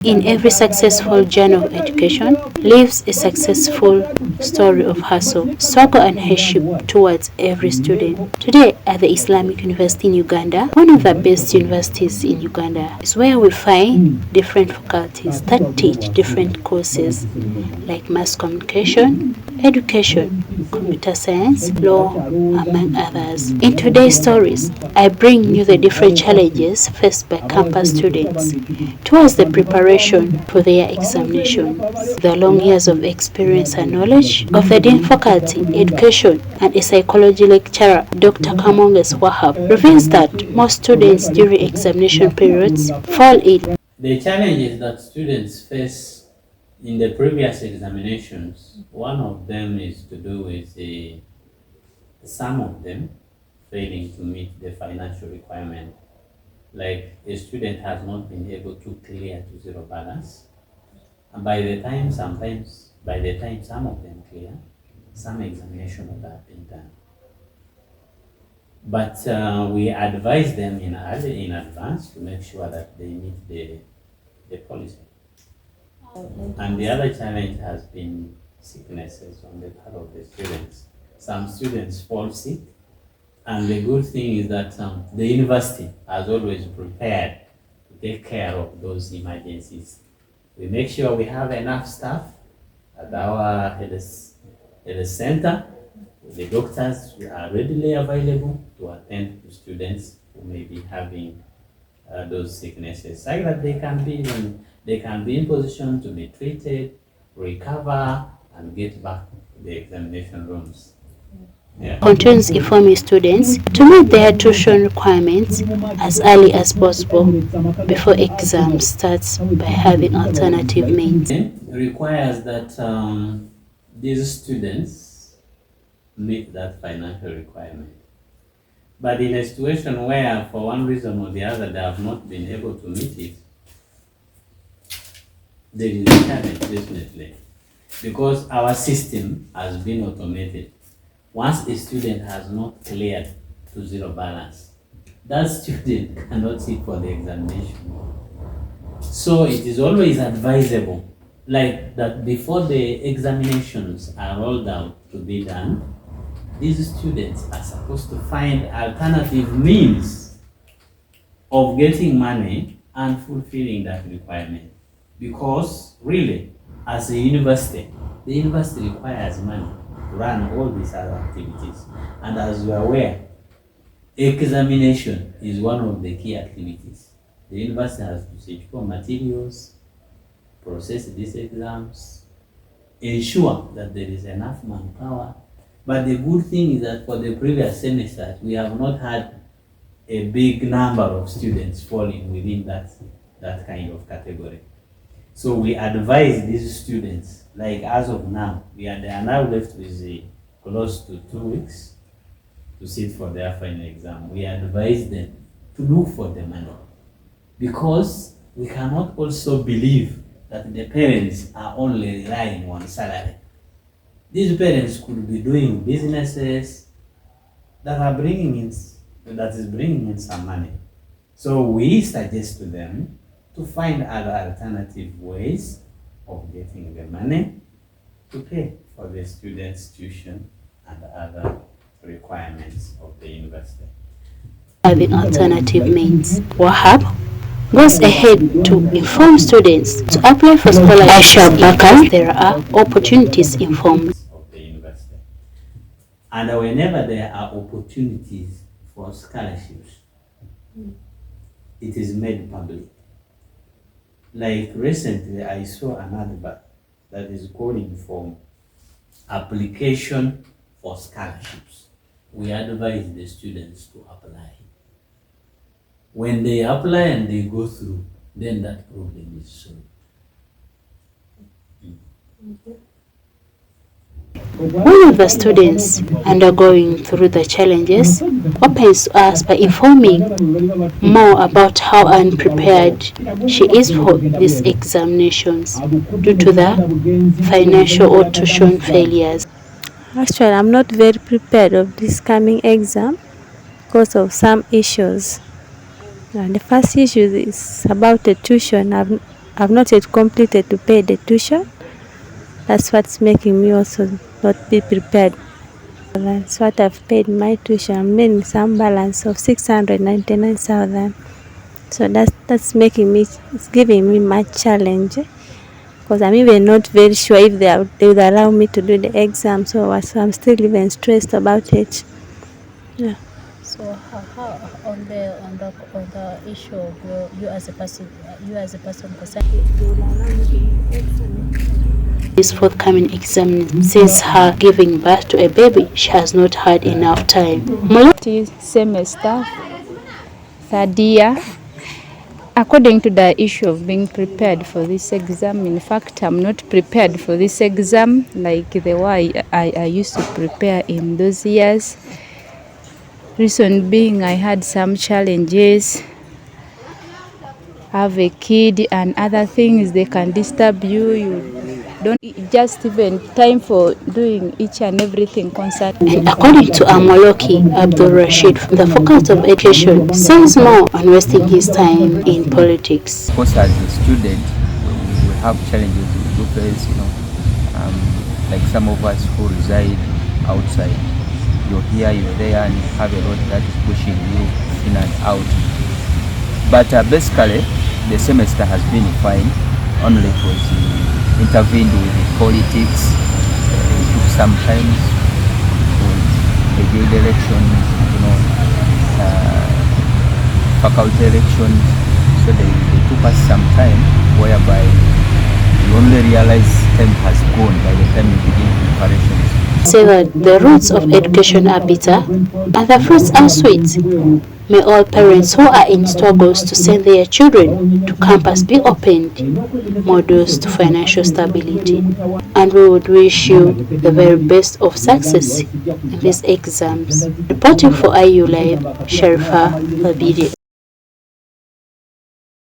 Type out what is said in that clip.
In every successful journey of education lives a successful story of hustle, struggle and hardship towards every student. Today at the Islamic University in Uganda, one of the best universities in Uganda, is where we find different faculties that teach different courses like mass communication, education, computer science, law, among others. In today's stories, I bring you the different challenges faced by campus students towards the preparation for their examinations. The long years of experience and knowledge of the Dean Faculty, Education and a psychology lecturer, Dr. Kamonges Wahab, reveals that most students during examination periods fall ill. The challenges that students face in the previous examinations, one of them is to do with some of them failing to meet the financial requirement. Like a student has not been able to clear to zero balance. And by the time some of them clear, some examination would have been done. But we advise them in advance to make sure that they meet the policy. And the other challenge has been sicknesses on the part of the students. Some students fall sick, and the good thing is that the university has always prepared to take care of those emergencies. We make sure we have enough staff at our health center. The doctors are readily available to attend to students who may be having those sicknesses, so that they can be in position to be treated, recover, and get back to the examination rooms. Continues informing students to meet their tuition requirements as early as possible before exam starts by having alternative means. It requires that these students meet that financial requirement. But in a situation where, for one reason or the other, they have not been able to meet it, there is a challenge, definitely, because our system has been automated. Once a student has not cleared to zero balance, that student cannot sit for the examination. So it is always advisable, like that before the examinations are rolled out to be done, these students are supposed to find alternative means of getting money and fulfilling that requirement. Because really, as a university, the university requires money to run all these other activities. And as you are aware, examination is one of the key activities. The university has to secure materials, process these exams, ensure that there is enough manpower. But the good thing is that for the previous semesters, we have not had a big number of students falling within that kind of category. So we advise these students, like as of now, they are now left with close to 2 weeks to sit for their final exam. We advise them to look for the money, because we cannot also believe that the parents are only relying on salary. These parents could be doing businesses that is bringing in some money. So we suggest to them to find other alternative ways of getting the money to pay for the students' tuition and other requirements of the university. Having alternative means. Wahab goes ahead to inform students to apply for scholarships because there are opportunities informed of the university. And whenever there are opportunities for scholarships, it is made public. Like recently, I saw an advert that is calling for application for scholarships. We advise the students to apply. When they apply and they go through, then that problem is solved. One of the students undergoing through the challenges opens to us by informing more about how unprepared she is for these examinations due to the financial or tuition failures. Actually, I'm not very prepared of this coming exam because of some issues. And the first issue is about the tuition. I've not yet completed to pay the tuition. That's what's making me also not be prepared. That's what I've paid my tuition. I'm in some balance of 699,000. So that's making me, it's giving me much challenge, because I'm even not very sure if they would allow me to do the exam. So I'm still even stressed about it. Yeah. So how on the issue of you as a person concerned, this forthcoming exam, since her giving birth to a baby, she has not had enough time. Semester, third year. According to the issue of being prepared for this exam, in fact, I'm not prepared for this exam like the way I used to prepare in those years. Reason being, I had some challenges. Have a kid and other things, they can disturb you. You don't just even time for doing each and everything concerning. And according to Amoloki Abdul Rashid from the Faculty of Education, says more on wasting his time in politics. Of course, as a student, we have challenges we do face, like some of us who reside outside. You're here, you're there, and you have a road that is pushing you in and out. But basically, the semester has been fine. Only it was intervened with the politics. It took some time with the guild elections, faculty elections. So they took us some time, whereby you only realize time has gone by the time you begin preparations. Say that the roots of education are bitter and the fruits are sweet. May all parents who are in struggles to send their children to campus be opened more doors to financial stability. And we would wish you the very best of success in these exams. Reporting for IU Live, Sharifa Labidi.